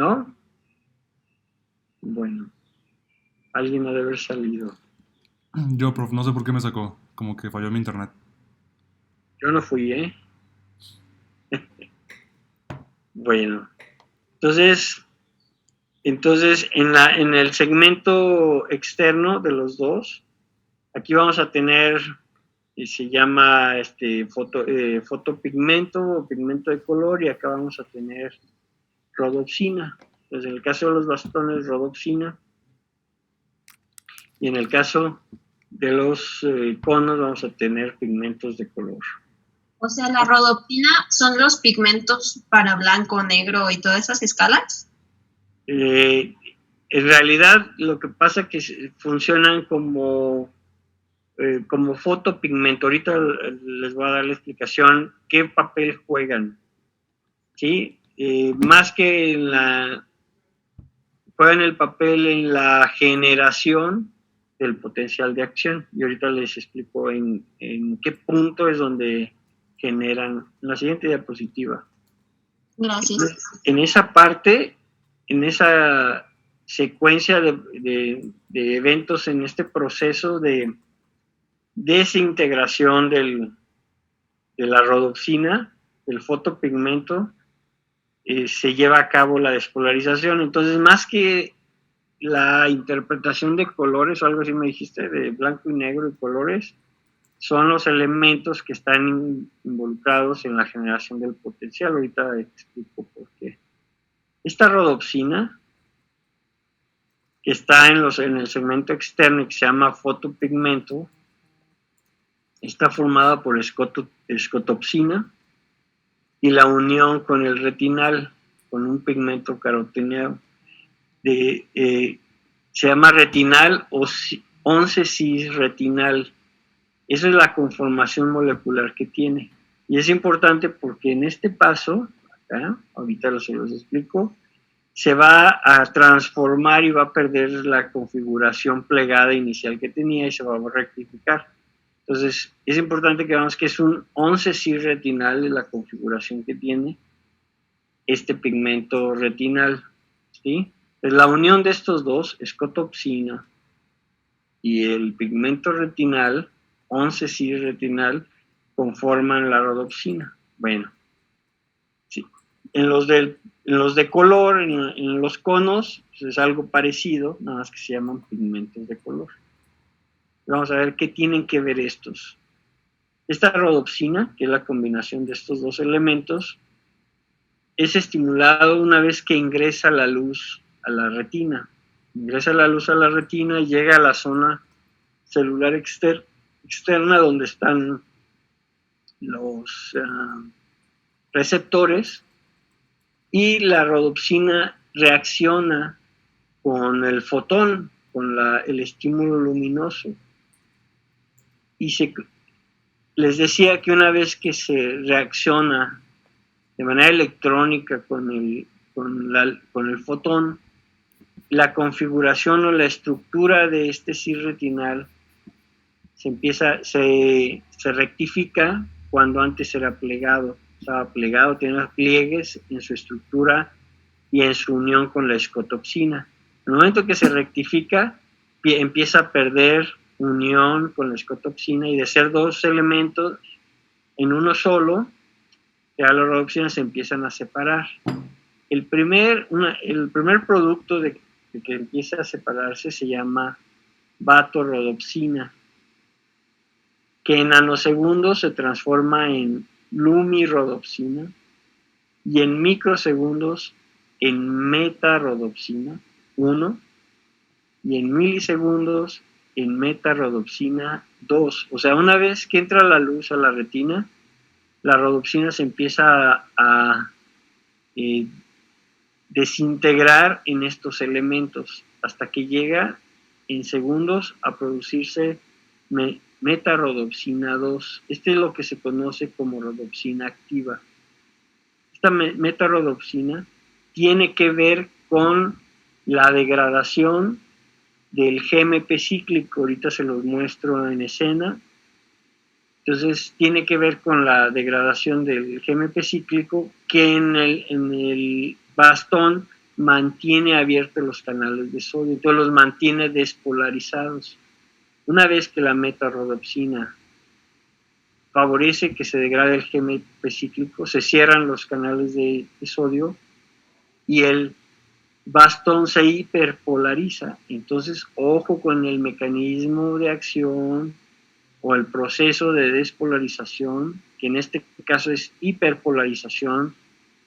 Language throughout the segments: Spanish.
¿No? Bueno, alguien ha de haber salido. Yo, prof, no sé por qué me sacó. Como que falló mi internet. Yo no fui, ¿eh? Bueno, entonces en el segmento externo de los dos, aquí vamos a tener, y se llama fotopigmento o pigmento de color, y acá vamos a tener rodopsina. Entonces, en el caso de los bastones, rodopsina, y en el caso de los conos vamos a tener pigmentos de color. O sea, la rodopsina son los pigmentos para blanco, negro y todas esas escalas. En realidad, lo que pasa es que funcionan como fotopigmento. Ahorita les voy a dar la explicación qué papel juegan. ¿Sí? Más que juegan el papel en la generación del potencial de acción. Y ahorita les explico en qué punto es donde generan. En la siguiente diapositiva. Gracias. En esa parte, en esa secuencia de eventos, en este proceso de desintegración de la rodopsina, del fotopigmento, se lleva a cabo la despolarización. Entonces, más que la interpretación de colores o algo así me dijiste, de blanco y negro y colores, son los elementos que están involucrados en la generación del potencial. Ahorita explico por qué. Esta rodopsina, que está en el segmento externo y que se llama fotopigmento, está formada por escotopsina y la unión con el retinal, con un pigmento caroteneado. Se llama retinal o 11-cis-retinal. Esa es la conformación molecular que tiene. Y es importante porque en este paso, acá, ahorita se los explico, se va a transformar y va a perder la configuración plegada inicial que tenía y se va a rectificar. Entonces, es importante que veamos que es un 11-cis retinal de la configuración que tiene este pigmento retinal, ¿sí? Pues la unión de estos dos, escotopsina y el pigmento retinal, 11-cis retinal, conforman la rodopsina. Bueno, sí. En los de color, en los conos, pues es algo parecido, nada más que se llaman pigmentos de color. Vamos a ver qué tienen que ver estos. Esta rodopsina, que es la combinación de estos dos elementos, es estimulado una vez que ingresa la luz a la retina. Ingresa la luz a la retina y llega a la zona celular externa donde están los receptores, y la rodopsina reacciona con el fotón, con el estímulo luminoso. Y les decía que una vez que se reacciona de manera electrónica con el fotón, la configuración o la estructura de este cis retinal se rectifica cuando antes era plegado. Estaba plegado, tenía pliegues en su estructura y en su unión con la escotopsina. En el momento que se rectifica, empieza a perder unión con la escotopsina, y de ser dos elementos en uno solo, ya las rodopsinas se empiezan a separar. El primer producto de que empieza a separarse se llama vatorrodopsina, que en nanosegundos se transforma en lumirrodopsina y en microsegundos en metarodopsina 1 y en milisegundos en metarodopsina 2. O sea, una vez que entra la luz a la retina, la rodopsina se empieza a desintegrar en estos elementos hasta que llega en segundos a producirse metarodopsina 2. Este es lo que se conoce como rodopsina activa. Esta metarodopsina tiene que ver con la degradación del GMP cíclico. Ahorita se los muestro en escena. Entonces tiene que ver con la degradación del GMP cíclico, que en el bastón mantiene abiertos los canales de sodio, entonces los mantiene despolarizados. Una vez que la metarrodopsina favorece que se degrade el GMP cíclico, se cierran los canales de sodio y el bastón se hiperpolariza. Entonces, ojo con el mecanismo de acción o el proceso de despolarización, que en este caso es hiperpolarización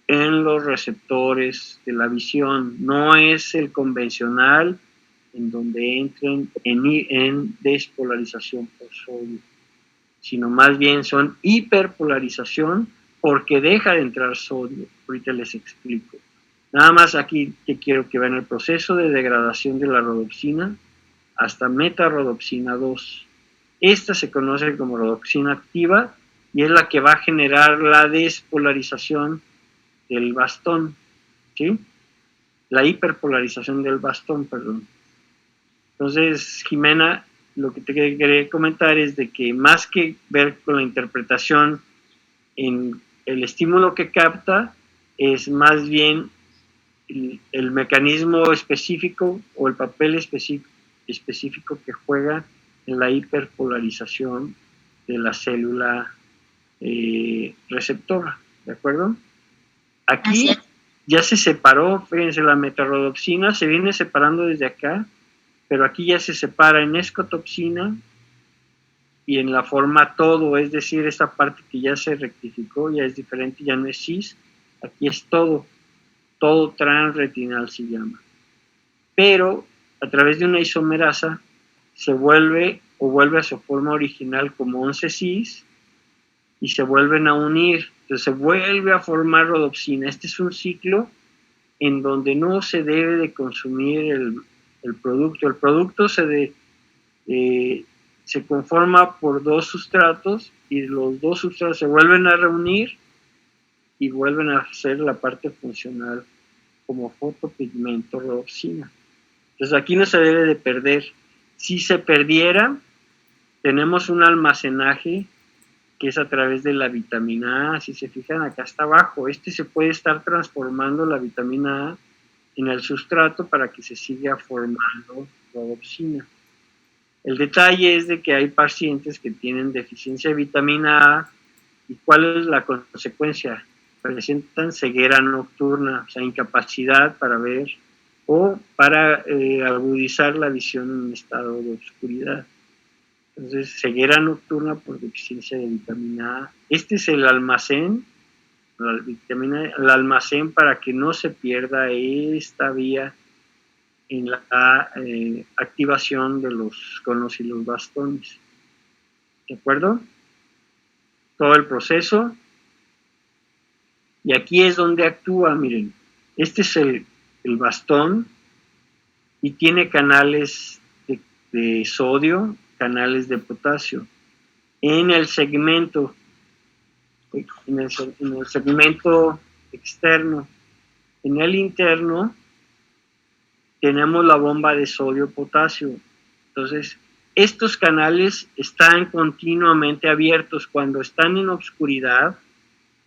en los receptores de la visión. No es el convencional en donde entren en despolarización por sodio, sino más bien son hiperpolarización porque deja de entrar sodio. Ahorita les explico. Nada más aquí que quiero que vean el proceso de degradación de la rodopsina hasta metarrodopsina 2. Esta se conoce como rodopsina activa y es la que va a generar la despolarización del bastón, ¿sí? La hiperpolarización del bastón, perdón. Entonces, Jimena, lo que te quería comentar es de que más que ver con la interpretación en el estímulo que capta, es más bien el mecanismo específico o el papel específico que juega en la hiperpolarización de la célula receptora, ¿de acuerdo? Aquí ya se separó, fíjense, la metarrodopsina se viene separando desde acá, pero aquí ya se separa en escotopsina y en la forma todo, es decir, esta parte que ya se rectificó, ya es diferente, ya no es cis, aquí es todo transretinal se llama. Pero a través de una isomerasa se vuelve a su forma original como 11 cis y se vuelven a unir, entonces se vuelve a formar rodopsina. Este es un ciclo en donde no se debe de consumir el producto. El producto se conforma por dos sustratos y los dos sustratos se vuelven a reunir y vuelven a hacer la parte funcional como fotopigmento rodopsina. Entonces aquí no se debe de perder. Si se perdiera, tenemos un almacenaje que es a través de la vitamina A. Si se fijan, acá está abajo. Se puede estar transformando la vitamina A en el sustrato para que se siga formando rodopsina. El detalle es de que hay pacientes que tienen deficiencia de vitamina A y ¿cuál es la consecuencia? Presentan ceguera nocturna, o sea, incapacidad para ver o para agudizar la visión en un estado de oscuridad. Entonces, ceguera nocturna por deficiencia de vitamina A. Este es el almacén, el almacén para que no se pierda esta vía en la activación de los conos y los bastones. ¿De acuerdo? Todo el proceso. Y aquí es donde actúa, miren. Este es el bastón y tiene canales de sodio, canales de potasio. En el segmento externo. En el interno tenemos la bomba de sodio-potasio. Entonces, estos canales están continuamente abiertos. Cuando están en oscuridad,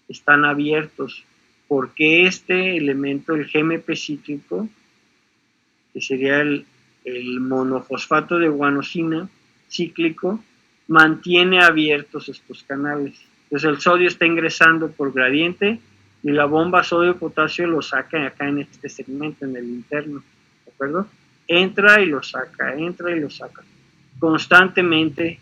están abiertos, porque este elemento, el GMP cíclico, que sería el monofosfato de guanosina cíclico, mantiene abiertos estos canales. Entonces el sodio está ingresando por gradiente y la bomba sodio-potasio lo saca acá en este segmento, en el interno, ¿de acuerdo? Entra y lo saca, constantemente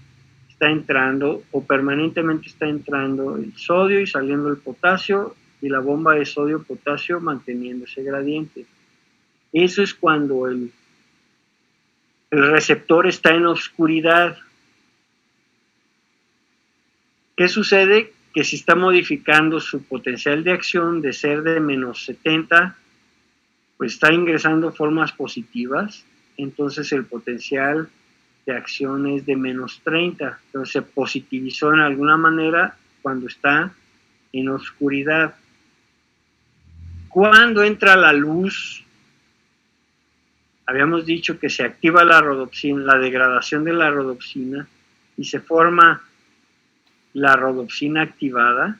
está entrando o permanentemente está entrando el sodio y saliendo el potasio y la bomba de sodio-potasio manteniendo ese gradiente. Eso es cuando el receptor está en oscuridad. ¿Qué sucede? Que si está modificando su potencial de acción de ser de menos 70, pues está ingresando formas positivas, entonces el potencial de acción es de menos 30. Entonces se positivizó en alguna manera cuando está en oscuridad. Cuando entra la luz, habíamos dicho que se activa la rodopsina, la degradación de la rodopsina y se forma la rodopsina activada,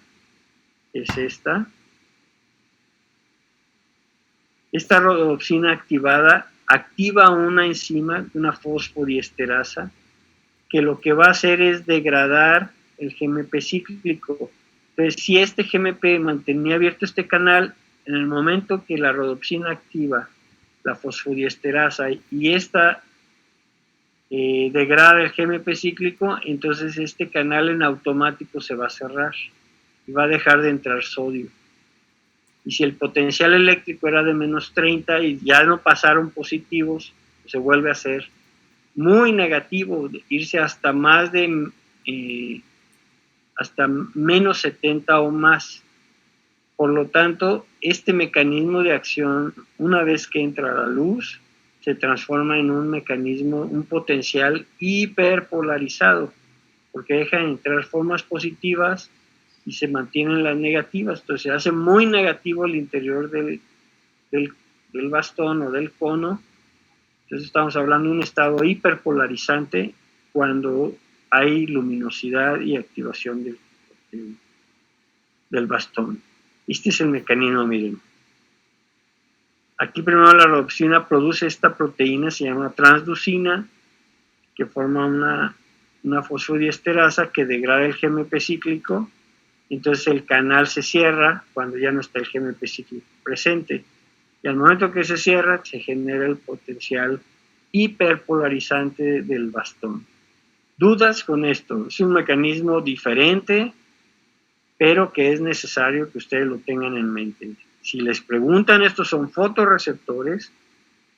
es esta. Esta rodopsina activada activa una enzima, una fosfodiesterasa, que lo que va a hacer es degradar el GMP cíclico. Entonces, si este GMP mantenía abierto este canal, en el momento que la rodopsina activa la fosfodiesterasa y esta degrada el GMP cíclico, entonces este canal en automático se va a cerrar y va a dejar de entrar sodio. Y si el potencial eléctrico era de menos 30 y ya no pasaron positivos, pues se vuelve a hacer muy negativo, irse hasta más de hasta menos 70 o más. Por lo tanto, este mecanismo de acción, una vez que entra la luz, se transforma en un mecanismo, un potencial hiperpolarizado, porque dejan entrar formas positivas y se mantienen las negativas. Entonces se hace muy negativo el interior del bastón o del cono. Entonces estamos hablando de un estado hiperpolarizante cuando hay luminosidad y activación del bastón. Este es el mecanismo, miren. Aquí primero la rodopsina produce esta proteína, se llama transducina, que forma una fosfodiesterasa que degrada el GMP cíclico. Entonces el canal se cierra cuando ya no está el GMP cíclico presente. Y al momento que se cierra, se genera el potencial hiperpolarizante del bastón. ¿Dudas con esto? Es un mecanismo diferente, pero que es necesario que ustedes lo tengan en mente. Si les preguntan, estos son fotorreceptores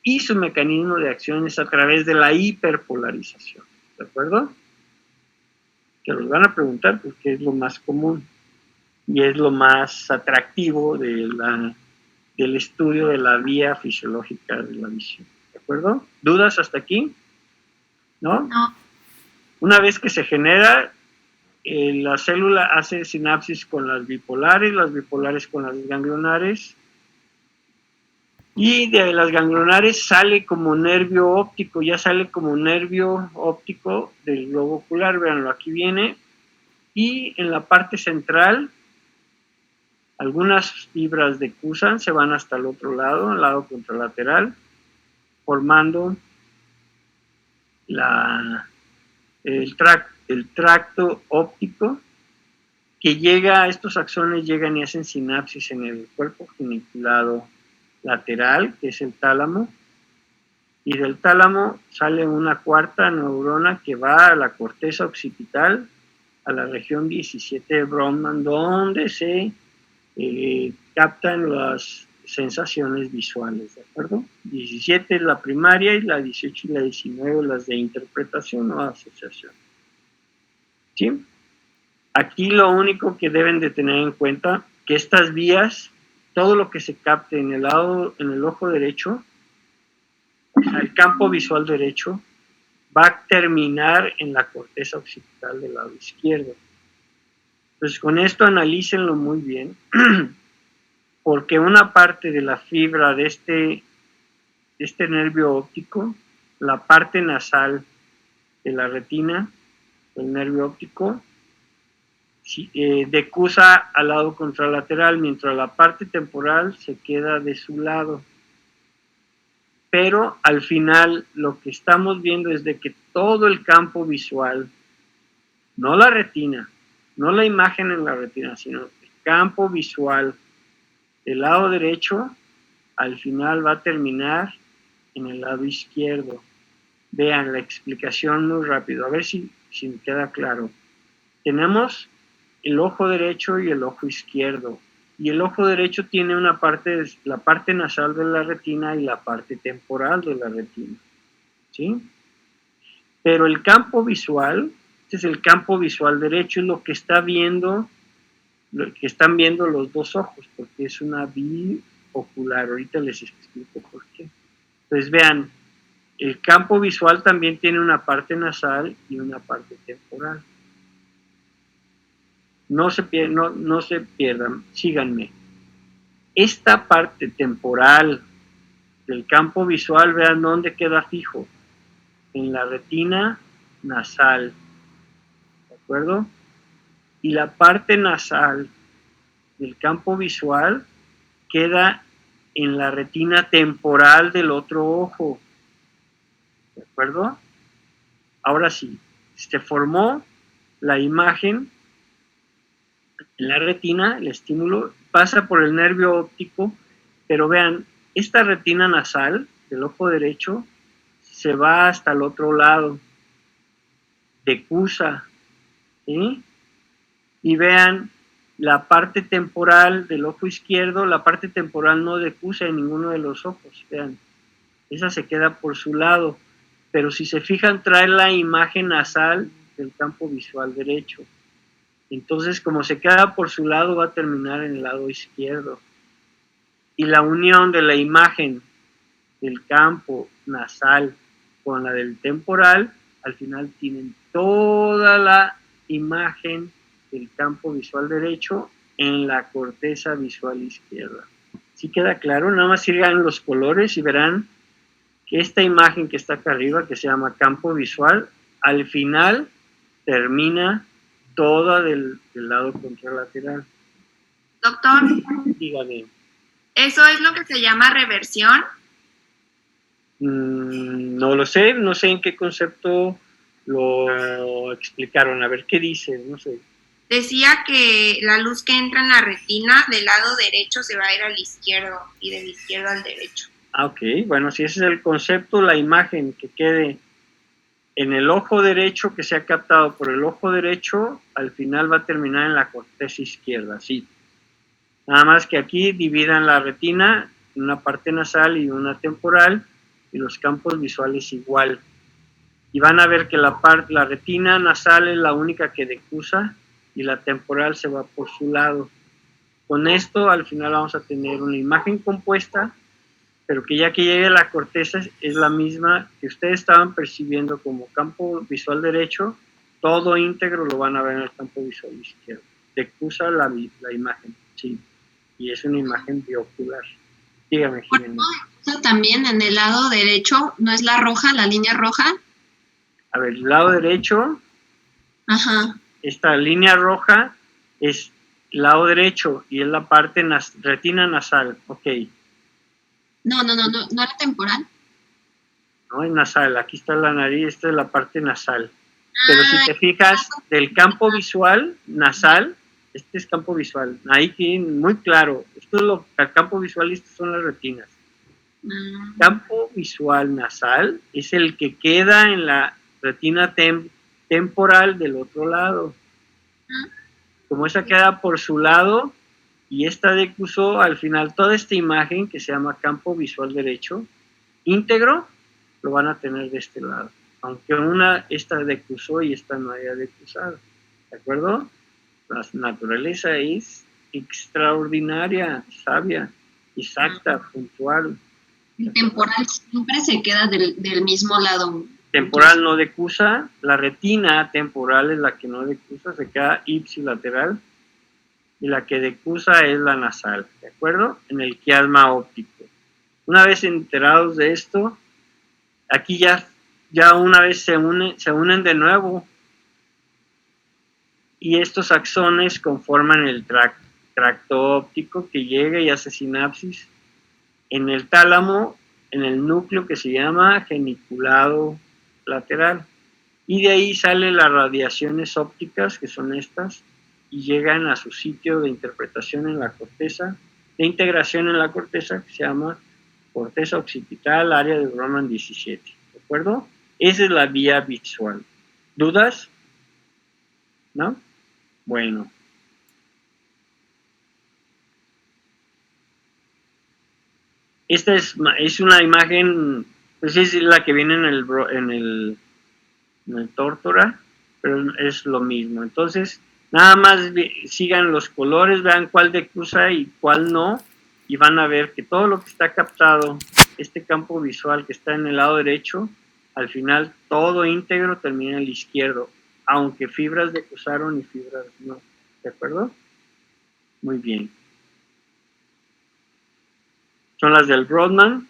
y su mecanismo de acción es a través de la hiperpolarización. ¿De acuerdo? Que los van a preguntar porque es lo más común y es lo más atractivo del estudio de la vía fisiológica de la visión. ¿De acuerdo? ¿Dudas hasta aquí? ¿No? No. Una vez que se genera, la célula hace sinapsis con las bipolares con las ganglionares, y de las ganglionares sale como nervio óptico, ya sale como nervio óptico del globo ocular, véanlo, aquí viene, y en la parte central, algunas fibras decusan, se van hasta el otro lado, al lado contralateral, formando el tracto óptico, que llega, estos axones llegan y hacen sinapsis en el cuerpo geniculado lateral, que es el tálamo, y del tálamo sale una cuarta neurona que va a la corteza occipital, a la región 17 de Brodmann, donde se captan las sensaciones visuales, ¿de acuerdo? 17 es la primaria y la 18 y la 19 las de interpretación o asociación. ¿Sí? Aquí lo único que deben de tener en cuenta que estas vías, todo lo que se capte en el ojo derecho, el campo visual derecho, va a terminar en la corteza occipital del lado izquierdo. Entonces, con esto analícenlo muy bien, porque una parte de la fibra de este nervio óptico, la parte nasal de la retina, el nervio óptico, decusa al lado contralateral, mientras la parte temporal se queda de su lado. Pero al final lo que estamos viendo es de que todo el campo visual, no la retina, no la imagen en la retina, sino el campo visual del lado derecho, al final va a terminar en el lado izquierdo. Vean la explicación muy rápido, a ver si me queda claro. Tenemos el ojo derecho y el ojo izquierdo. Y el ojo derecho tiene una parte, la parte nasal de la retina y la parte temporal de la retina. ¿Sí? Pero el campo visual, este es el campo visual derecho, es lo que está viendo, lo que están viendo los dos ojos, porque es una biocular. Ahorita les explico por qué. Entonces vean, el campo visual también tiene una parte nasal y una parte temporal. No se pierdan, síganme. Esta parte temporal del campo visual, vean dónde queda fijo. En la retina nasal. ¿De acuerdo? Y la parte nasal del campo visual queda en la retina temporal del otro ojo. ¿De acuerdo? Ahora sí, se formó la imagen en la retina, el estímulo pasa por el nervio óptico, pero vean, esta retina nasal del ojo derecho se va hasta el otro lado, decusa, ¿sí? Y vean, la parte temporal del ojo izquierdo, la parte temporal no decusa en ninguno de los ojos, vean, esa se queda por su lado, pero si se fijan trae la imagen nasal del campo visual derecho. Entonces, como se queda por su lado, va a terminar en el lado izquierdo. Y la unión de la imagen del campo nasal con la del temporal, al final tienen toda la imagen del campo visual derecho en la corteza visual izquierda. ¿Sí queda claro? Nada más sigan los colores y verán que esta imagen que está acá arriba, que se llama campo visual, al final termina toda del lado contralateral. Doctor, Dígame. ¿eso es lo que se llama reversión? No lo sé, no sé en qué concepto lo explicaron. A ver, ¿qué dice? No sé. Decía que la luz que entra en la retina del lado derecho se va a ir al izquierdo y del izquierdo al derecho. Ah, ok. Bueno, si ese es el concepto, la imagen que quede en el ojo derecho, que sea captado por el ojo derecho, al final va a terminar en la corteza izquierda, sí. Nada más que aquí dividan la retina en una parte nasal y una temporal, y los campos visuales igual. Y van a ver que la retina nasal es la única que decusa y la temporal se va por su lado. Con esto al final vamos a tener una imagen compuesta, pero que ya que llegue a la corteza es la misma que ustedes estaban percibiendo como campo visual derecho, todo íntegro lo van a ver en el campo visual izquierdo. Decusa la imagen, sí, y es una imagen biocular. Dígame, Jimena. También en el lado derecho, ¿no es la roja, la línea roja? A ver, el lado derecho, Ajá. esta línea roja es lado derecho y es la parte retina nasal, ok. No era temporal. No es nasal, aquí está la nariz, esta es la parte nasal. Pero si te fijas, del campo visual nasal, este es campo visual, ahí tienen muy claro, esto es el campo visual y estas son las retinas. Campo visual nasal es el que queda en la retina temporal del otro lado. Como esa queda por su lado y esta decusó, al final toda esta imagen que se llama campo visual derecho, íntegro, lo van a tener de este lado. Aunque esta decusó y esta no haya decusado. ¿De acuerdo? La naturaleza es extraordinaria, sabia, exacta, puntual. El temporal siempre se queda del mismo lado. Temporal no decusa, la retina temporal es la que no decusa, se queda ipsilateral, y la que decusa es la nasal, ¿de acuerdo? En el quiasma óptico. Una vez enterados de esto, aquí ya una vez se unen de nuevo, y estos axones conforman el tracto óptico que llega y hace sinapsis en el tálamo, en el núcleo que se llama geniculado lateral. Y de ahí salen las radiaciones ópticas, que son estas, y llegan a su sitio de interpretación en la corteza, de integración en la corteza, que se llama corteza occipital, área de Roman 17. ¿De acuerdo? Esa es la vía visual. ¿Dudas? ¿No? Bueno. Esta es una imagen, pues es la que viene en el tórtora, pero es lo mismo. Entonces, nada más sigan los colores, vean cuál decruza y cuál no, y van a ver que todo lo que está captado, este campo visual que está en el lado derecho, al final todo íntegro termina en el izquierdo, aunque fibras decruzaron y fibras no. ¿De acuerdo? Muy bien. Son las del Brodmann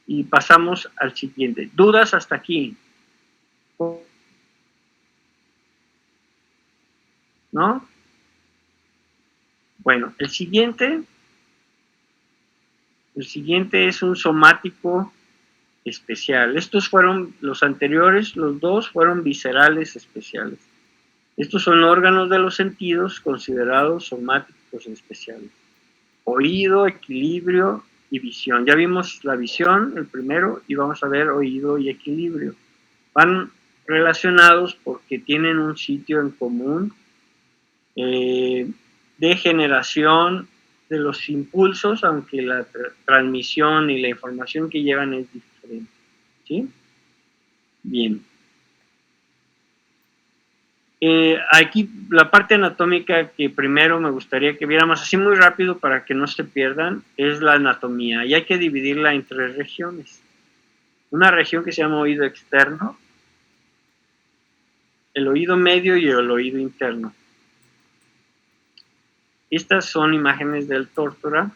y pasamos al siguiente. ¿Dudas hasta aquí? ¿No? Bueno, el siguiente El siguiente es un somático especial. Estos fueron los anteriores, los dos fueron viscerales especiales. Estos son órganos de los sentidos considerados somáticos especiales. Oído, equilibrio y visión. Ya vimos la visión, el primero, y vamos a ver oído y equilibrio. Van relacionados porque tienen un sitio en común de generación de los impulsos, aunque la transmisión y la información que llevan es diferente. ¿Sí? Bien. Aquí la parte anatómica que primero me gustaría que viéramos así muy rápido para que no se pierdan es la anatomía, y hay que dividirla en 3 regiones. Una región que se llama oído externo, el oído medio y el oído interno. Estas son imágenes del tórtora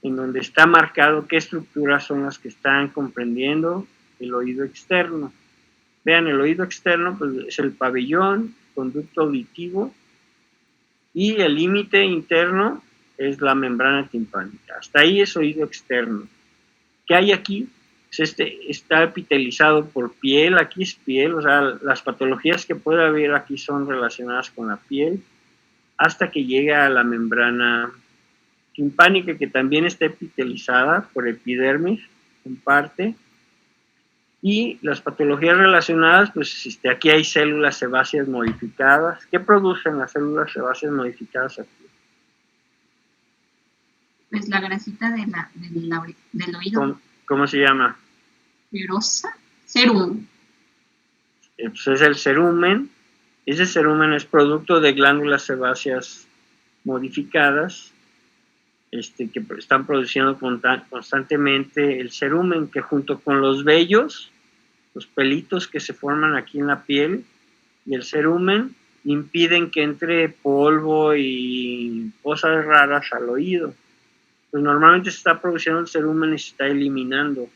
en donde está marcado qué estructuras son las que están comprendiendo el oído externo. Vean, el oído externo pues, es el pabellón, conducto auditivo, y el límite interno es la membrana timpánica. Hasta ahí es oído externo. ¿Qué hay aquí? Pues está epitelizado por piel, aquí es piel, o sea, las patologías que puede haber aquí son relacionadas con la piel, hasta que llega a la membrana timpánica, que también está epitelizada por epidermis, en parte. Y las patologías relacionadas, pues aquí hay células sebáceas modificadas. ¿Qué producen las células sebáceas modificadas aquí? Pues la grasita del oído. ¿Cómo se llama? Cerum. Pues es el cerumen. Ese cerumen es producto de glándulas sebáceas modificadas que están produciendo constantemente el cerumen, que junto con los vellos, los pelitos que se forman aquí en la piel y el cerumen, impiden que entre polvo y cosas raras al oído. Pues normalmente se está produciendo el cerumen y se está eliminando.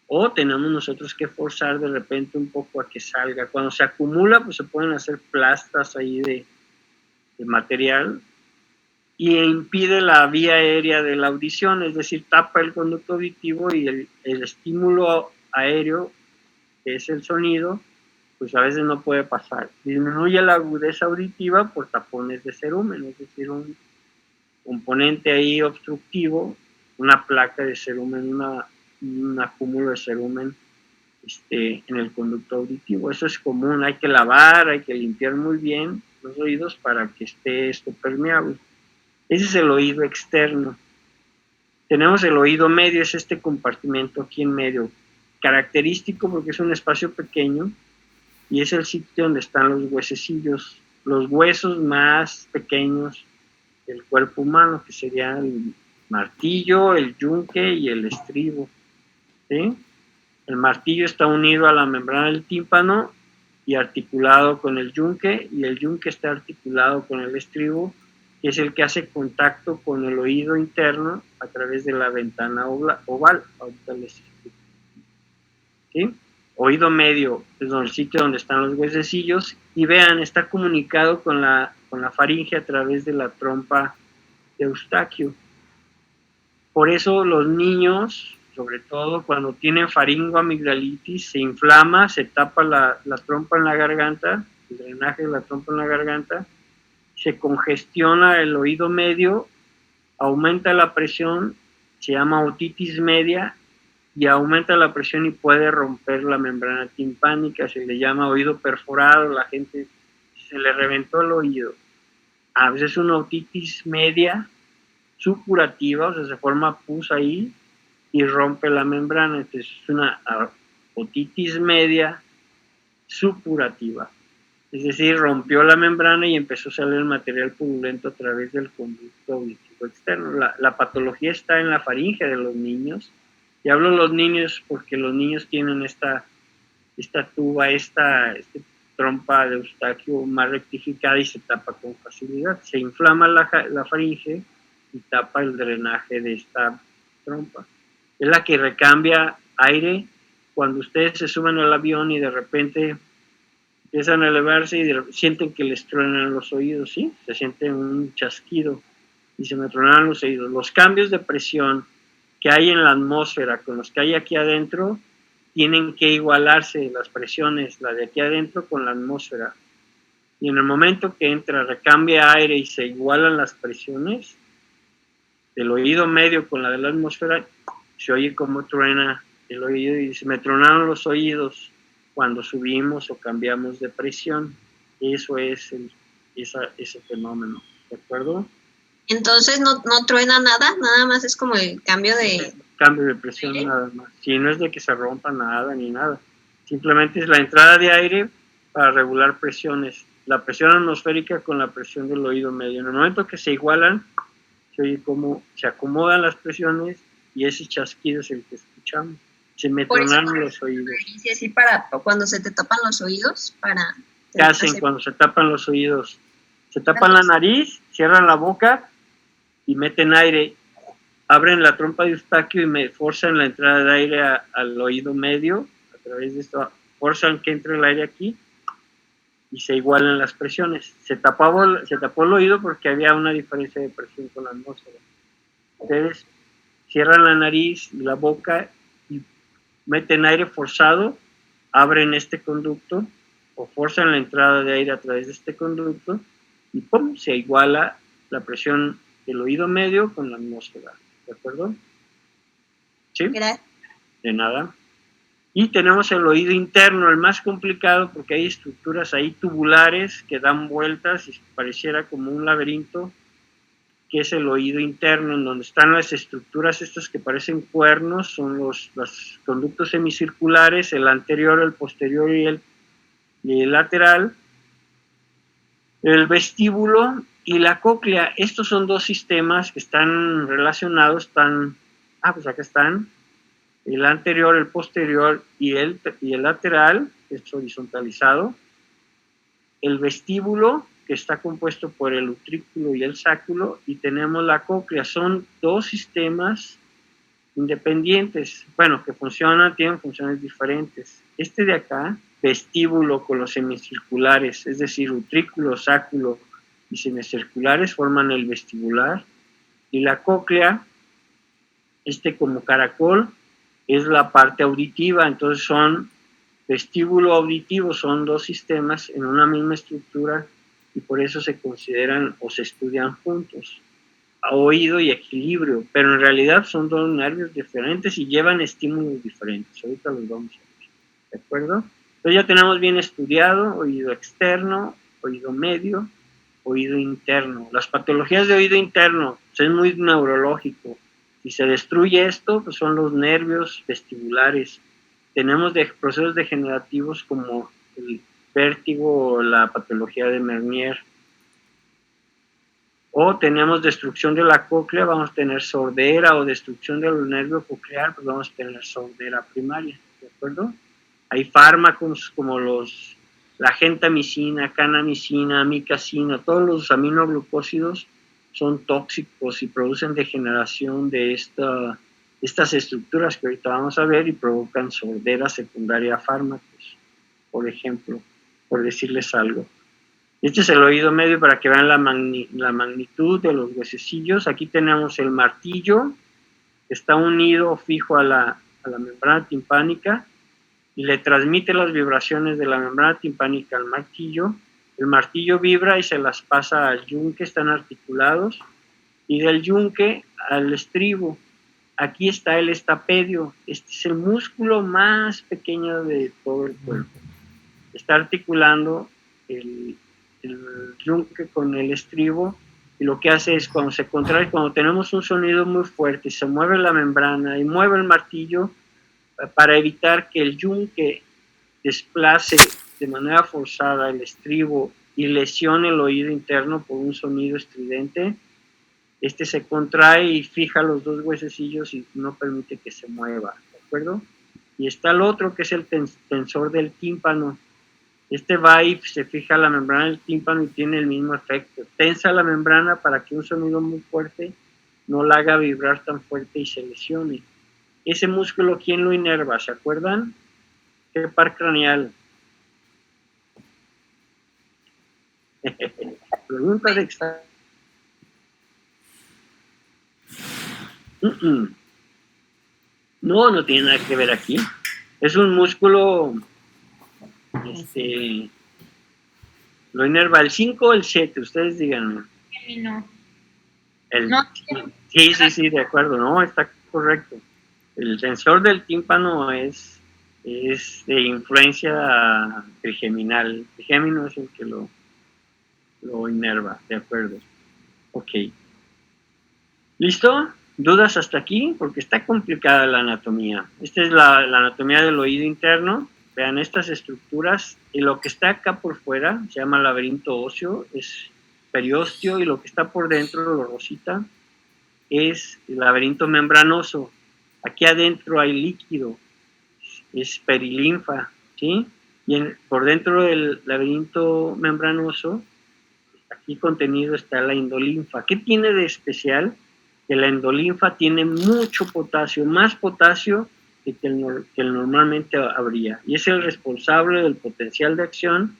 O tenemos nosotros que forzar de repente un poco a que salga. Cuando se acumula, pues se pueden hacer plastas ahí de material y impide la vía aérea de la audición, es decir, tapa el conducto auditivo y el estímulo aéreo, que es el sonido, pues a veces no puede pasar. Disminuye la agudeza auditiva por tapones de cerumen, es decir, un componente ahí obstructivo, una placa de cerumen, un acúmulo de cerumen en el conducto auditivo. Eso es común, hay que lavar, hay que limpiar muy bien los oídos para que esté esto permeable. Ese es el oído externo. Tenemos el oído medio, es este compartimento aquí en medio, característico porque es un espacio pequeño y es el sitio donde están los huesecillos, los huesos más pequeños del cuerpo humano, que serían el martillo, el yunque y el estribo. ¿Sí? El martillo está unido a la membrana del tímpano y articulado con el yunque, y el yunque está articulado con el estribo, que es el que hace contacto con el oído interno a través de la ventana oval. Ahorita les explico. ¿Sí? Oído medio es el sitio donde están los huesecillos, y vean, está comunicado con la faringe a través de la trompa de Eustaquio. Por eso los niños, sobre todo cuando tienen faringoamigdalitis, se inflama, se tapa la trompa en la garganta, el drenaje de la trompa en la garganta, se congestiona el oído medio, aumenta la presión, se llama otitis media, y aumenta la presión y puede romper la membrana timpánica, se le llama oído perforado, la gente se le reventó el oído. A veces una otitis media supurativa, o sea, se forma pus ahí y rompe la membrana, entonces es una otitis media supurativa. Es decir, rompió la membrana y empezó a salir el material purulento a través del conducto auditivo externo. La patología está en la faringe de los niños. Y hablo de los niños porque los niños tienen esta tuba, esta trompa de Eustaquio más rectificada y se tapa con facilidad. Se inflama la faringe y tapa el drenaje de esta trompa. Es la que recambia aire cuando ustedes se suben al avión y de repente empiezan a elevarse y sienten que les truenan los oídos, ¿sí? Se siente un chasquido y se me tronaron los oídos. Los cambios de presión que hay en la atmósfera con los que hay aquí adentro tienen que igualarse las presiones, la de aquí adentro con la atmósfera. Y en el momento que entra, recambia aire y se igualan las presiones del oído medio con la de la atmósfera, se oye como truena el oído y se me tronaron los oídos cuando subimos o cambiamos de presión. Eso es ese fenómeno, ¿de acuerdo? Entonces no truena nada más es como el cambio de... Cambio de presión nada más. Si no es de que se rompa nada ni nada. Simplemente es la entrada de aire para regular presiones. La presión atmosférica con la presión del oído medio. En el momento que se igualan, se oye cómo se acomodan las presiones y ese chasquido es el que escuchamos. Se me tronaron los oídos. Y así para cuando se te tapan los oídos, para... ¿Qué hacen cuando se tapan los oídos? Se tapan la nariz, cierran la boca y meten aire. Abren la trompa de Eustaquio y me forzan la entrada de aire al oído medio. A través de esto, forzan que entre el aire aquí y se igualan las presiones. Se tapó el oído porque había una diferencia de presión con la atmósfera. Ustedes cierran la nariz y la boca y meten aire forzado, abren este conducto o forzan la entrada de aire a través de este conducto y ¡pum! Se iguala la presión del oído medio con la atmósfera. ¿De acuerdo? ¿Sí? Gracias. De nada. Y tenemos el oído interno, el más complicado porque hay estructuras ahí tubulares que dan vueltas y pareciera como un laberinto, que es el oído interno, en donde están las estructuras estas que parecen cuernos, son los conductos semicirculares, el anterior, el posterior y el lateral, el vestíbulo y la cóclea. Estos son dos sistemas que están relacionados, pues acá están, el anterior, el posterior y el lateral, es horizontalizado. El vestíbulo, que está compuesto por el utrículo y el sáculo, y tenemos la cóclea. Son dos sistemas independientes, bueno, que tienen funciones diferentes. Este de acá, vestíbulo con los semicirculares, es decir, utrículo, sáculo y semicirculares forman el vestibular, y la cóclea, como caracol, es la parte auditiva. Entonces son vestíbulo auditivo, son dos sistemas en una misma estructura y por eso se consideran o se estudian juntos, a oído y equilibrio, pero en realidad son dos nervios diferentes y llevan estímulos diferentes. Ahorita los vamos a ver, ¿de acuerdo? Entonces ya tenemos bien estudiado oído externo, oído medio, oído interno. Las patologías de oído interno es muy neurológico. Si se destruye esto, pues son los nervios vestibulares. Tenemos procesos degenerativos como el vértigo o la patología de Meniere. O tenemos destrucción de la cóclea, vamos a tener sordera, o destrucción del nervio coclear, pues vamos a tener sordera primaria, ¿de acuerdo? Hay fármacos como la gentamicina, canamicina, amicacina, todos los aminoglucósidos son tóxicos y producen degeneración de estas estructuras que ahorita vamos a ver y provocan sordera secundaria a fármacos, por ejemplo, por decirles algo. Este es el oído medio para que vean la magnitud de los huesecillos. Aquí tenemos el martillo, que está unido fijo a la membrana timpánica y le transmite las vibraciones de la membrana timpánica al martillo. El martillo vibra y se las pasa al yunque, están articulados, y del yunque al estribo. Aquí está el estapedio, este es el músculo más pequeño de todo el cuerpo. Está articulando el yunque con el estribo, y lo que hace es cuando se contrae, cuando tenemos un sonido muy fuerte y se mueve la membrana y mueve el martillo, para evitar que el yunque desplace de manera forzada el estribo y lesione el oído interno por un sonido estridente, se contrae y fija los dos huesecillos y no permite que se mueva, ¿de acuerdo? Y está el otro que es el tensor del tímpano. Va y se fija la membrana del tímpano y tiene el mismo efecto. Tensa la membrana para que un sonido muy fuerte no la haga vibrar tan fuerte y se lesione. Ese músculo, ¿quién lo inerva? ¿Se acuerdan? ¿Qué par craneal? Pregunta de examen. No, no tiene nada que ver aquí. Es un músculo, lo inerva el 5 o el 7, ustedes díganme. No. El, No. sí, de acuerdo, no, está correcto. El sensor del tímpano es de influencia trigeminal. El trigémino es el que lo inerva, de acuerdo. Ok. ¿Listo? ¿Dudas hasta aquí? Porque está complicada la anatomía. Esta es la anatomía del oído interno. Vean estas estructuras. Y lo que está acá por fuera se llama laberinto óseo, es periósteo, y lo que está por dentro, lo rosita, es el laberinto membranoso. Aquí adentro hay líquido, es perilinfa, ¿sí? Y por dentro del laberinto membranoso, aquí contenido está la endolinfa. ¿Qué tiene de especial? Que la endolinfa tiene mucho potasio, más potasio que el normalmente habría. Y es el responsable del potencial de acción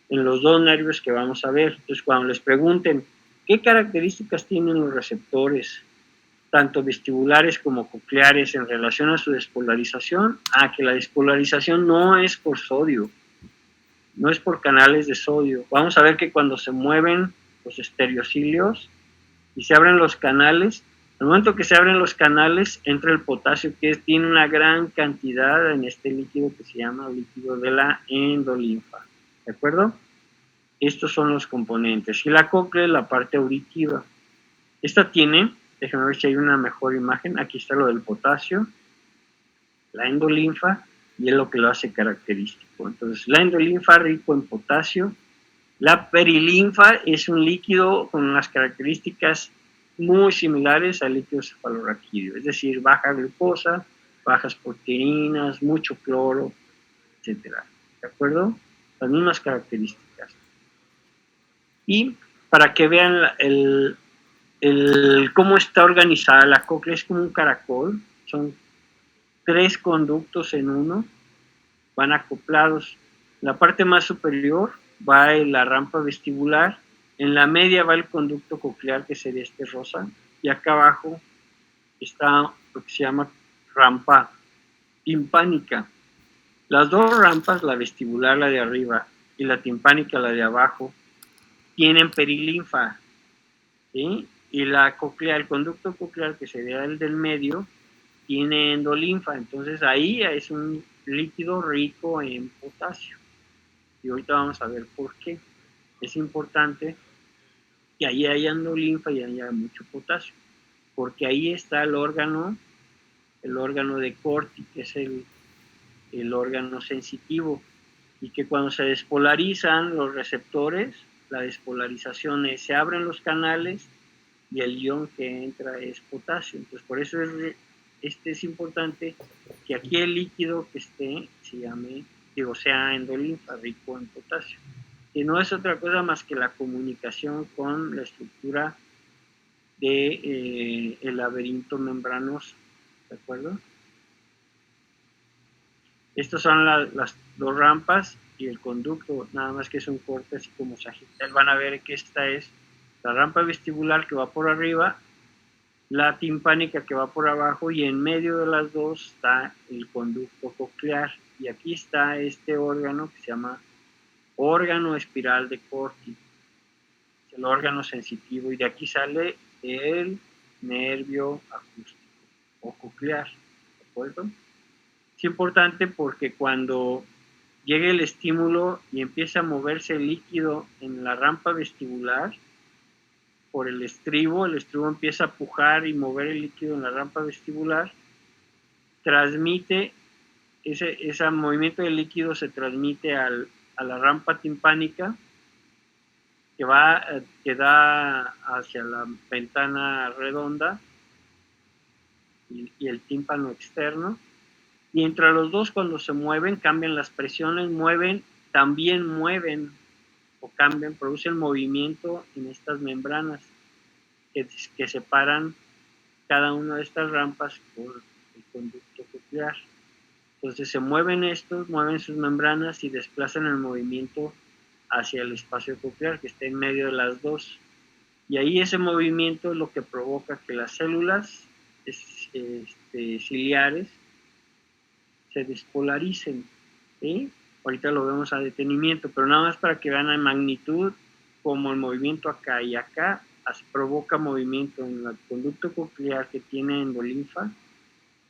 en los dos nervios que vamos a ver. Entonces, cuando les pregunten, ¿qué características tienen los receptores, tanto vestibulares como cocleares, en relación a su despolarización? Que la despolarización no es por sodio, no es por canales de sodio. Vamos a ver que cuando se mueven los estereocilios y se abren los canales, al momento que se abren los canales entra el potasio, que tiene una gran cantidad en este líquido que se llama líquido de la endolinfa. ¿De acuerdo? Estos son los componentes. Y la cóclea es la parte auditiva. Esta tiene, déjenme ver si hay una mejor imagen, aquí está lo del potasio, la endolinfa, y es lo que lo hace característico. Entonces, la endolinfa rico en potasio, la perilinfa es un líquido con unas características muy similares al líquido cefalorraquídeo, es decir, baja glucosa, bajas proteínas, mucho cloro, etcétera. ¿De acuerdo? Las mismas características. Y para que vean cómo está organizada la cóclea, es como un caracol, son 3 conductos en uno, van acoplados. En la parte más superior va la rampa vestibular, en la media va el conducto coclear, que sería este rosa, y acá abajo está lo que se llama rampa timpánica. Las dos rampas, la vestibular, la de arriba, y la timpánica, la de abajo, tienen perilinfa, ¿sí? Y la coclear, el conducto coclear, que sería el del medio, tiene endolinfa. Entonces ahí es un líquido rico en potasio. Y ahorita vamos a ver por qué. Es importante que ahí haya endolinfa y haya mucho potasio, porque ahí está el órgano de Corti, que es el órgano sensitivo, y que cuando se despolarizan los receptores, la despolarización es, se abren los canales y el ion que entra es potasio. Entonces, por eso es importante que aquí el líquido que esté se llame, sea endolinfa, rico en potasio, que no es otra cosa más que la comunicación con la estructura de el laberinto membranoso. ¿De acuerdo? Estas son las dos rampas y el conducto, nada más que es un corte así como sagital. Van a ver que esta es la rampa vestibular que va por arriba, la timpánica que va por abajo, y en medio de las dos está el conducto coclear. Y aquí está este órgano que se llama órgano espiral de Corti, el órgano sensitivo, y de aquí sale el nervio acústico o coclear. ¿De acuerdo? Es importante porque cuando llegue el estímulo y empieza a moverse el líquido en la rampa vestibular, por el estribo empieza a pujar y mover el líquido en la rampa vestibular, transmite, ese movimiento del líquido se transmite a la rampa timpánica, que da hacia la ventana redonda y el tímpano externo. Y entre los dos, cuando se mueven, cambian las presiones, también mueven o cambian, producen movimiento en estas membranas que separan cada una de estas rampas por el conducto coclear. Entonces se mueven sus membranas y desplazan el movimiento hacia el espacio coclear que está en medio de las dos. Y ahí ese movimiento es lo que provoca que las células ciliares se despolaricen. ¿Sí? Ahorita lo vemos a detenimiento, pero nada más para que vean la magnitud, como el movimiento acá y acá provoca movimiento en el conducto coclear que tiene endolinfa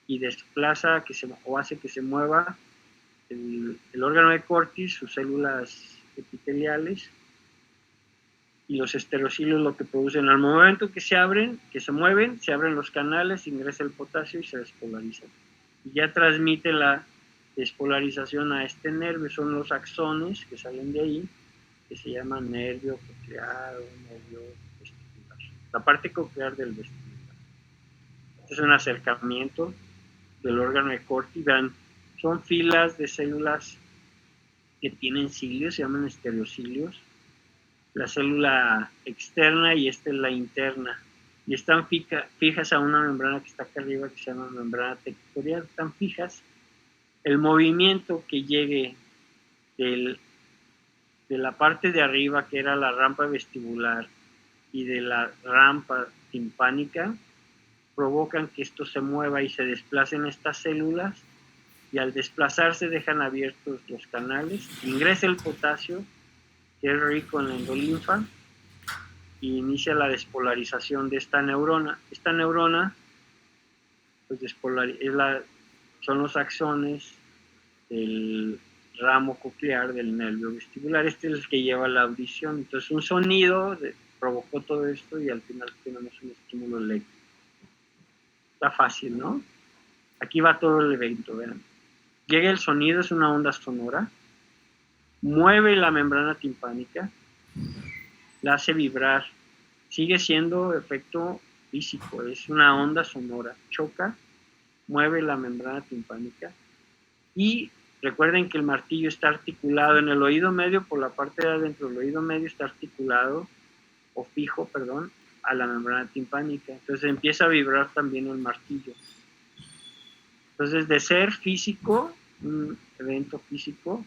y desplaza o hace que se mueva el órgano de Corti, sus células epiteliales y los estereocilios, lo que producen al momento que se mueven, se abren los canales, ingresa el potasio y se despolarizan. Y ya transmite la despolarización a este nervio, son los axones que salen de ahí, que se llaman nervio coclear o nervio vestibular. La parte coclear del vestibular. Este es un acercamiento del órgano de Corti. Vean, son filas de células que tienen cilios, se llaman estereocilios. La célula externa y esta es la interna. Y están fijas a una membrana que está acá arriba, que se llama membrana tectorial. Están fijas. El movimiento que llegue de la parte de arriba, que era la rampa vestibular, y de la rampa timpánica, provocan que esto se mueva y se desplacen estas células, y al desplazarse dejan abiertos los canales, ingresa el potasio, que es rico en la endolinfa, y inicia la despolarización de esta neurona. Esta neurona pues, son los axones del ramo coclear del nervio vestibular. Este es el que lleva la audición. Entonces un sonido provocó todo esto y al final tenemos un estímulo eléctrico. Está fácil, ¿no? Aquí va todo el evento, vean. Llega el sonido, es una onda sonora, mueve la membrana timpánica, la hace vibrar, sigue siendo efecto físico, es una onda sonora, choca, mueve la membrana timpánica y recuerden que el martillo está articulado en el oído medio, por la parte de adentro del oído medio está articulado, o fijo, perdón, a la membrana timpánica. Entonces empieza a vibrar también el martillo. Entonces de ser físico, un evento físico,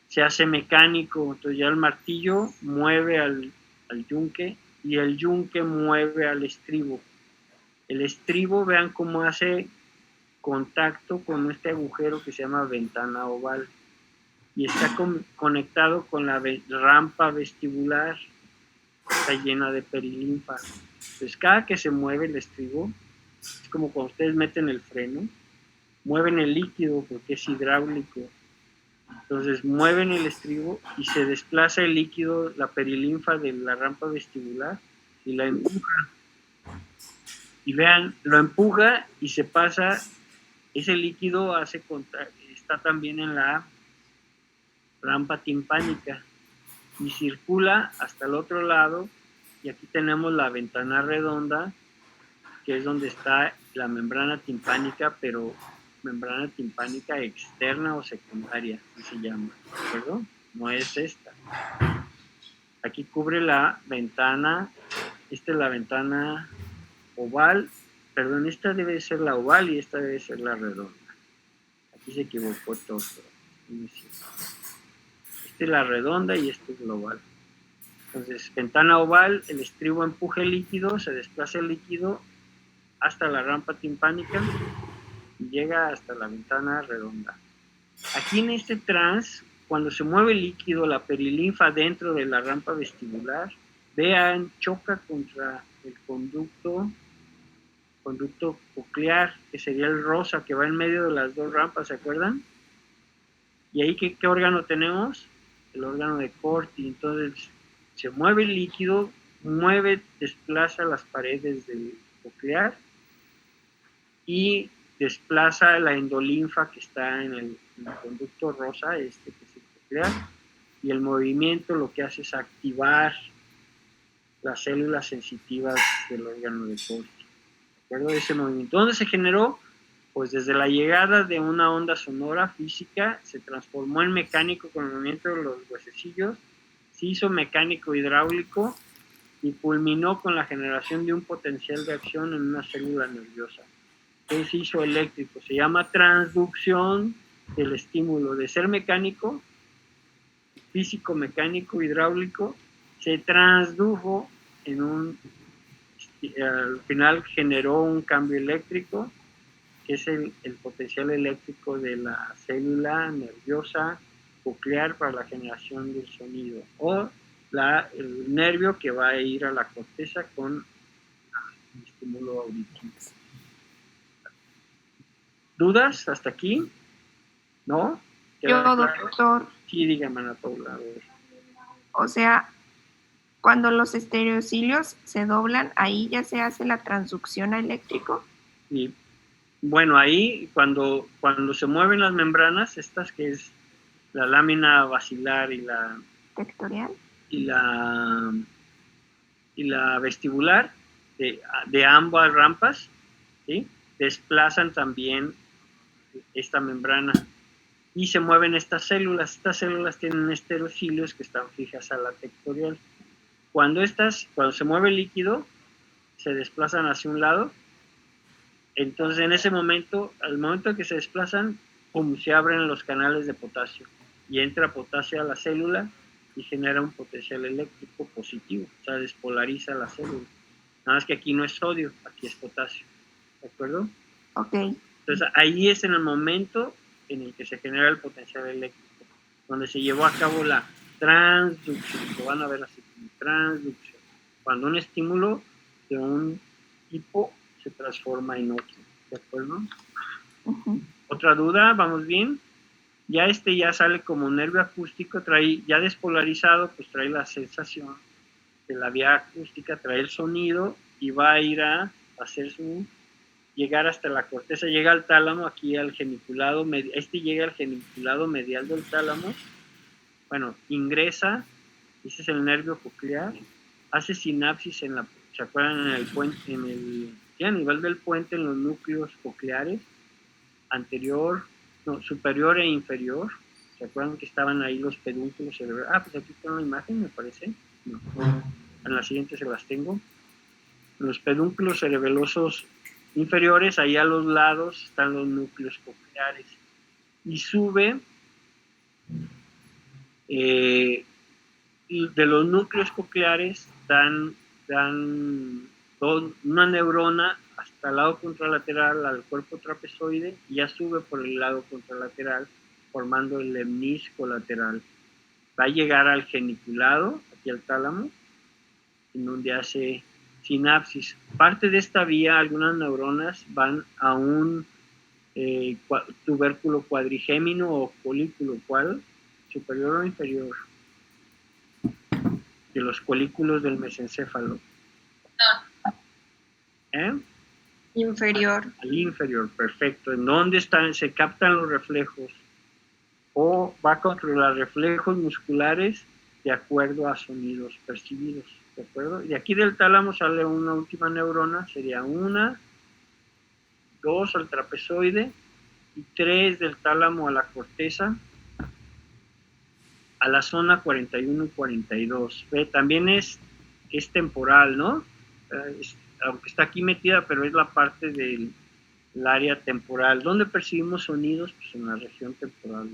se hace mecánico. Entonces ya el martillo mueve al yunque y el yunque mueve al estribo. El estribo, vean cómo hace contacto con este agujero que se llama ventana oval y está conectado con la rampa vestibular, está llena de perilinfa. Entonces cada que se mueve el estribo, es como cuando ustedes meten el freno, mueven el líquido porque es hidráulico. Entonces mueven el estribo y se desplaza el líquido, la perilinfa de la rampa vestibular y la empuja. Y vean, lo empuja y se pasa, ese líquido está también en la rampa timpánica y circula hasta el otro lado y aquí tenemos la ventana redonda, que es donde está la membrana timpánica, pero membrana timpánica externa o secundaria, así se llama, ¿de acuerdo? No es esta. Aquí cubre la ventana, esta es la ventana oval, perdón, esta debe ser la oval y esta debe ser la redonda. Aquí se equivocó todo. Esta es la redonda y esta es la oval. Entonces, ventana oval, el estribo empuja el líquido, se desplaza el líquido hasta la rampa timpánica y llega hasta la ventana redonda. Aquí en este trans, cuando se mueve el líquido, la perilinfa dentro de la rampa vestibular, vean, choca contra el conducto coclear, que sería el rosa, que va en medio de las dos rampas, ¿se acuerdan? Y ahí, ¿qué órgano tenemos? El órgano de Corti. Entonces, se mueve el líquido, desplaza las paredes del coclear y desplaza la endolinfa que está en el conducto rosa, que es el coclear, y el movimiento lo que hace es activar las células sensitivas del órgano de Corti. ¿De acuerdo? Ese movimiento. ¿Dónde se generó? Pues desde la llegada de una onda sonora física, se transformó en mecánico con el movimiento de los huesecillos, se hizo mecánico hidráulico y culminó con la generación de un potencial de acción en una célula nerviosa. Que se hizo eléctrico, se llama transducción del estímulo, de ser mecánico, físico, mecánico, hidráulico, se transdujo al final generó un cambio eléctrico, que es el potencial eléctrico de la célula nerviosa coclear para la generación del sonido, o el nervio que va a ir a la corteza con el estímulo auditivo. ¿Dudas hasta aquí? ¿No? Yo, ¿Queda claro? doctor, Sí, dígame, Ana Paula. A ver. o sea, cuando los estereocilios se doblan, ahí ya se hace la transducción a eléctrico. Y bueno, ahí cuando se mueven las membranas, estas que es la lámina basilar y Vectorial. la vestibular de ambas rampas, ¿sí? Desplazan también esta membrana y se mueven estas células. Estas células tienen estereocilios que están fijas a la tectorial. Cuando se mueve el líquido, se desplazan hacia un lado. Entonces, en ese momento, al momento que se desplazan, se abren los canales de potasio y entra potasio a la célula y genera un potencial eléctrico positivo, o sea, despolariza la célula. Nada más que aquí no es sodio, aquí es potasio, ¿de acuerdo? Ok. Entonces, ahí es en el momento en el que se genera el potencial eléctrico, donde se llevó a cabo la transducción, lo van a ver así, transducción, cuando un estímulo de un tipo se transforma en otro, ¿de acuerdo? Uh-huh. ¿Otra duda? ¿Vamos bien? Ya ya sale como nervio acústico, ya despolarizado, pues trae la sensación de la vía acústica, trae el sonido y va a ir a hacer llegar hasta la corteza, llega al tálamo, aquí al geniculado, llega al geniculado medial del tálamo, bueno, ingresa, ese es el nervio coclear, hace sinapsis ¿se acuerdan? En el puente, a nivel del puente, en los núcleos cocleares, superior e inferior. ¿Se acuerdan que estaban ahí los pedúnculos cerebrales? Pues aquí está una imagen, me parece. No. En la siguiente se las tengo. Los pedúnculos cerebelosos inferiores, ahí a los lados están los núcleos cocleares. Y sube de los núcleos cocleares dan una neurona hasta el lado contralateral al cuerpo trapezoide y ya sube por el lado contralateral formando el lemnisco lateral. Va a llegar al geniculado, aquí al tálamo, en donde hace sinapsis. Parte de esta vía, algunas neuronas van a un tubérculo cuadrigémino o folículo, ¿cuál? Superior o inferior de los folículos del mesencéfalo. Inferior. Al inferior, perfecto. ¿En dónde se captan los reflejos? O va a controlar reflejos musculares de acuerdo a sonidos percibidos, ¿de acuerdo? Y aquí del tálamo sale una última neurona, sería 1, 2 al trapezoide y 3 del tálamo a la corteza, a la zona 41 y 42. También es temporal, ¿no? Aunque está aquí metida, pero es la parte del área temporal. ¿Dónde percibimos sonidos? Pues en la región temporal,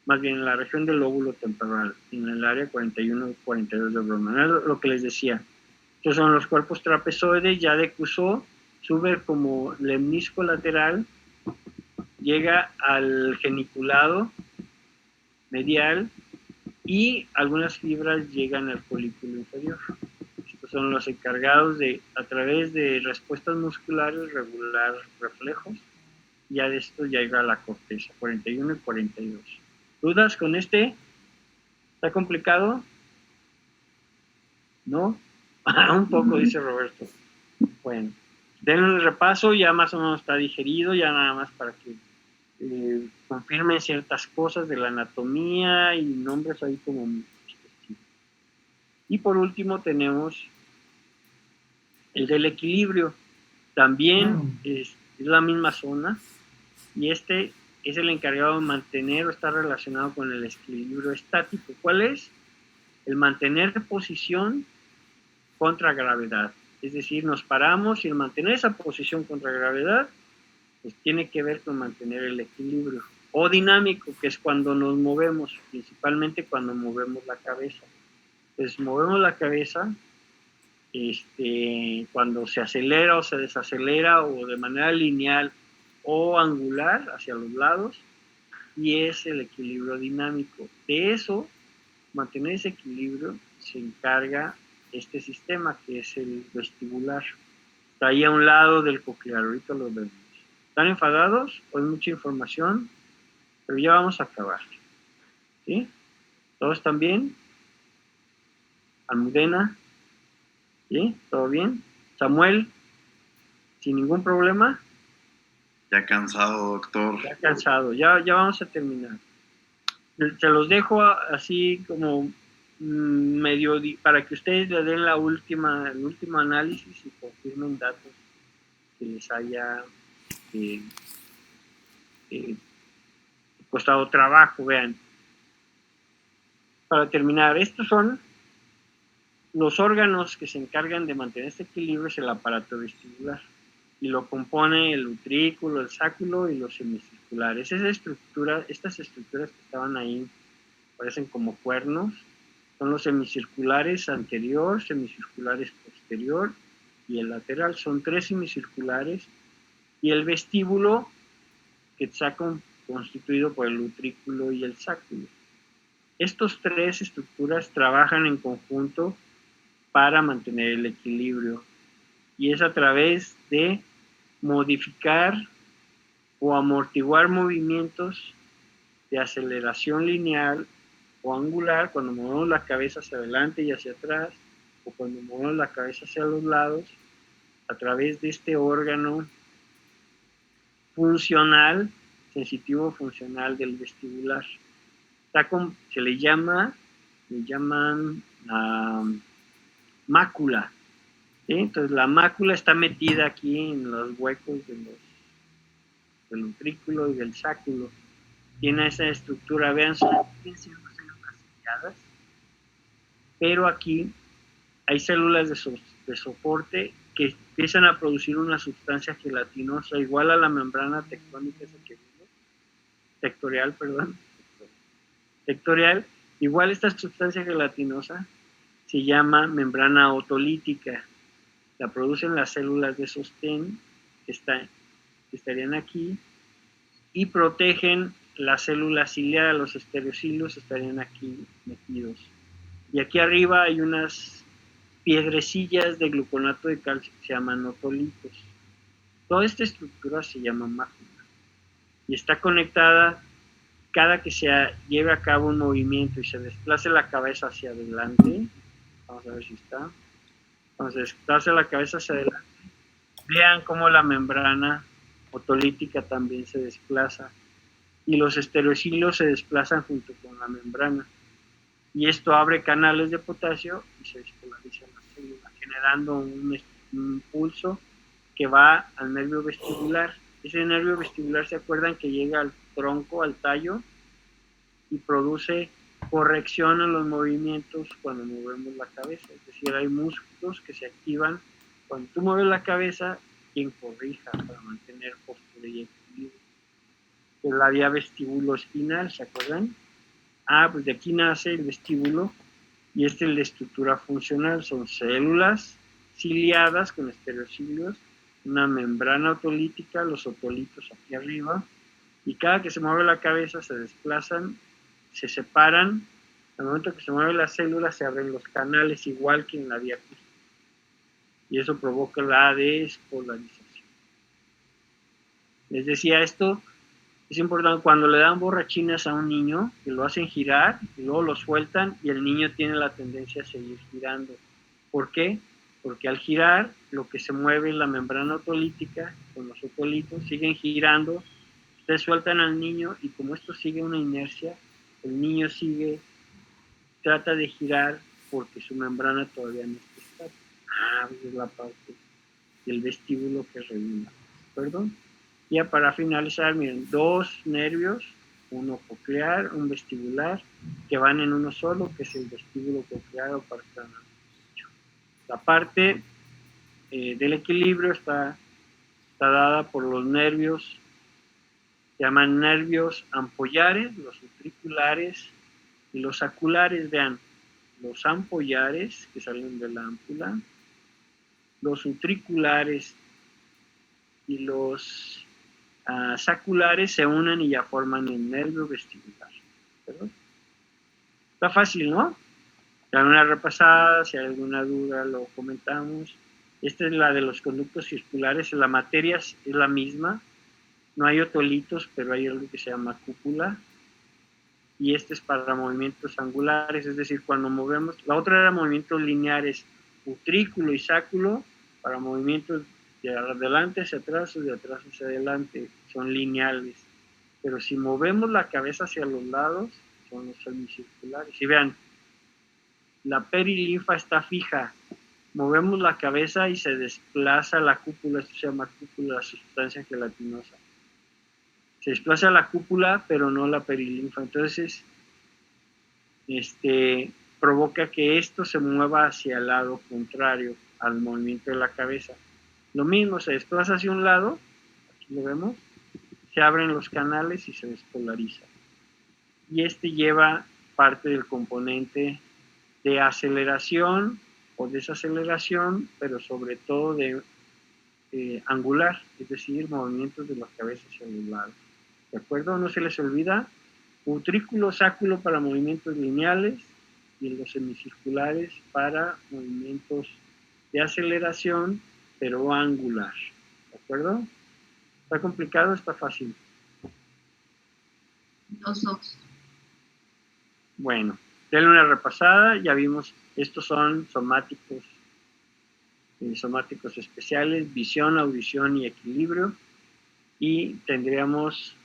más bien en la región del lóbulo temporal, en el área 41 y 42 de Brodmann. Es lo que les decía. Estos son los cuerpos trapezoides, ya de Cousteau, sube como lemnisco lateral, llega al geniculado medial y algunas fibras llegan al folículo inferior. Estos son los encargados de, a través de respuestas musculares, regular reflejos. Ya de esto llega a la corteza, 41 y 42. ¿Dudas con este? ¿Está complicado? ¿No? Un poco, dice Roberto. Bueno, denle un repaso, ya más o menos está digerido, ya nada más para que confirmen ciertas cosas de la anatomía y nombres ahí como... Y por último tenemos el del equilibrio. También es la misma zona y este es el encargado de mantener o está relacionado con el equilibrio estático. ¿Cuál es? El mantener posición contra gravedad. Es decir, nos paramos y el mantener esa posición contra gravedad pues tiene que ver con mantener el equilibrio. O dinámico, que es cuando nos movemos, principalmente cuando movemos la cabeza. Pues movemos la cabeza cuando se acelera o se desacelera o de manera lineal o angular hacia los lados, y es el equilibrio dinámico. De eso, mantener ese equilibrio, se encarga este sistema, que es el vestibular. Está ahí a un lado del coclear, ahorita lo vemos. ¿Están enfadados? Hay mucha información, pero ya vamos a acabar. ¿Sí? ¿Todos están bien? Almudena, ¿sí? ¿Todo bien? Samuel, sin ningún problema. Ya cansado, doctor. Ya cansado, ya vamos a terminar. Se los dejo así como medio para que ustedes le den el último análisis y confirmen datos que les haya costado trabajo. Vean, para terminar, estos son los órganos que se encargan de mantener este equilibrio. Es el aparato vestibular, y lo compone el utrículo, el sáculo y los semicirculares. Estas estructuras que estaban ahí parecen como cuernos, son los semicirculares anterior, semicirculares posterior y el lateral. Son 3 semicirculares, y el vestíbulo, que está constituido por el utrículo y el sáculo. Estos 3 estructuras trabajan en conjunto para mantener el equilibrio, y es a través de modificar o amortiguar movimientos de aceleración lineal o angular, cuando movemos la cabeza hacia adelante y hacia atrás, o cuando movemos la cabeza hacia los lados, a través de este órgano funcional, sensitivo funcional del vestibular. Se le llaman mácula. ¿Sí? Entonces la mácula está metida aquí en los huecos del utrículo y del sáculo. Tiene esa estructura, vean, son células ciliadas, pero aquí hay células de soporte que empiezan a producir una sustancia gelatinosa igual a la membrana sectorial. Igual esta sustancia gelatinosa se llama membrana otolítica. La producen las células de sostén que estarían aquí, y protegen las células ciliadas. Los estereocilios estarían aquí metidos. Y aquí arriba hay unas piedrecillas de gluconato de calcio que se llaman otolitos. Toda esta estructura se llama mácula y está conectada. Cada que se lleve a cabo un movimiento y se desplace la cabeza hacia adelante, vamos a ver si está, cuando se desplace la cabeza hacia adelante, vean cómo la membrana otolítica también se desplaza, y los estereocilios se desplazan junto con la membrana, y esto abre canales de potasio y se despolariza la célula, generando un impulso que va al nervio vestibular. Ese nervio vestibular, ¿se acuerdan que llega al tronco, al tallo, y produce corrección en los movimientos cuando movemos la cabeza? Es decir, hay músculos que se activan cuando tú mueves la cabeza, quien corrija para mantener postura y equilibrio. Es la vía vestibuloespinal, ¿se acuerdan? Pues de aquí nace el vestíbulo, y este es la estructura funcional. Son células ciliadas con estereocilios, una membrana otolítica, los otolitos aquí arriba, y cada que se mueve la cabeza se desplazan, se separan. Al momento que se mueve la célula se abren los canales, igual que en la vía acústica, y eso provoca la despolarización. Les decía, esto es importante cuando le dan borrachinas a un niño, que lo hacen girar y luego lo sueltan, y el niño tiene la tendencia a seguir girando. ¿Por qué? Porque al girar lo que se mueve es la membrana otolítica con los otolitos, siguen girando, ustedes sueltan al niño, y como esto sigue una inercia, el niño trata de girar porque su membrana todavía no está estática. Es la parte del vestíbulo que regula. ¿Perdón? Ya para finalizar, miren, 2 nervios, uno coclear, un vestibular, que van en uno solo, que es el vestíbulo coclear o parasternal. La parte del equilibrio está dada por los nervios, se llaman nervios ampollares, los utriculares y los saculares. Vean, los ampollares que salen de la ámpula, los utriculares y los saculares se unen y ya forman el nervio vestibular. ¿Verdad? Está fácil, ¿no? Dan una repasada, si hay alguna duda lo comentamos. Esta es la de los conductos circulares, la materia es la misma, no hay otolitos, pero hay algo que se llama cúpula, y este es para movimientos angulares, es decir, cuando movemos, la otra era movimientos lineares, utrículo y sáculo, para movimientos de adelante hacia atrás o de atrás hacia adelante, son lineales, pero si movemos la cabeza hacia los lados, son los semicirculares. Y vean, la perilinfa está fija, movemos la cabeza y se desplaza la cúpula, esto se llama cúpula, la sustancia gelatinosa. Se desplaza la cúpula, pero no la perilinfa. Entonces, provoca que esto se mueva hacia el lado contrario al movimiento de la cabeza. Lo mismo, se desplaza hacia un lado, aquí lo vemos, se abren los canales y se despolariza. Y lleva parte del componente de aceleración o desaceleración, pero sobre todo de angular, es decir, movimientos de la cabeza hacia los lados. ¿De acuerdo? No se les olvida, utrículo, sáculo para movimientos lineales y los semicirculares para movimientos de aceleración, pero angular. ¿De acuerdo? ¿Está complicado o está fácil? Los dos. Bueno, denle una repasada, ya vimos, estos son somáticos especiales, visión, audición y equilibrio, y tendríamos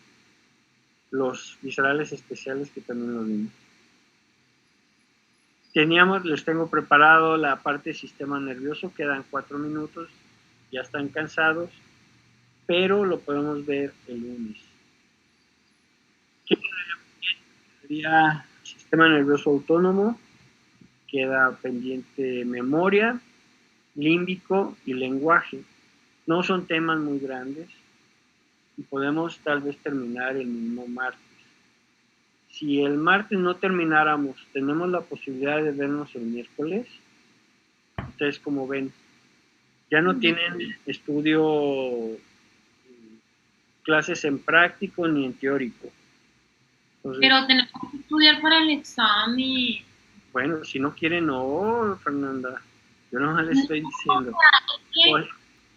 los viscerales especiales que también lo vimos. Les tengo preparado la parte del sistema nervioso, quedan 4 minutos, ya están cansados, pero lo podemos ver el lunes. ¿Qué quedaría? Sistema nervioso autónomo, queda pendiente memoria, límbico y lenguaje. No son temas muy grandes y podemos tal vez terminar el mismo martes. Si el martes no termináramos, tenemos la posibilidad de vernos el miércoles. Ustedes como ven, ya no tienen estudio, clases en práctico ni en teórico. Entonces, pero tenemos que estudiar para el examen. Bueno, si no quieren, no, Fernanda. Yo no les estoy diciendo.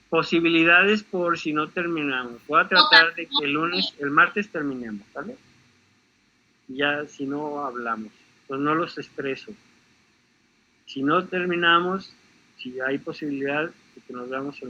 Posibilidades por si no terminamos. Voy a tratar de que el martes terminemos, ¿vale? Ya si no hablamos. Pues no los estreso. Si no terminamos, si hay posibilidad de que nos veamos el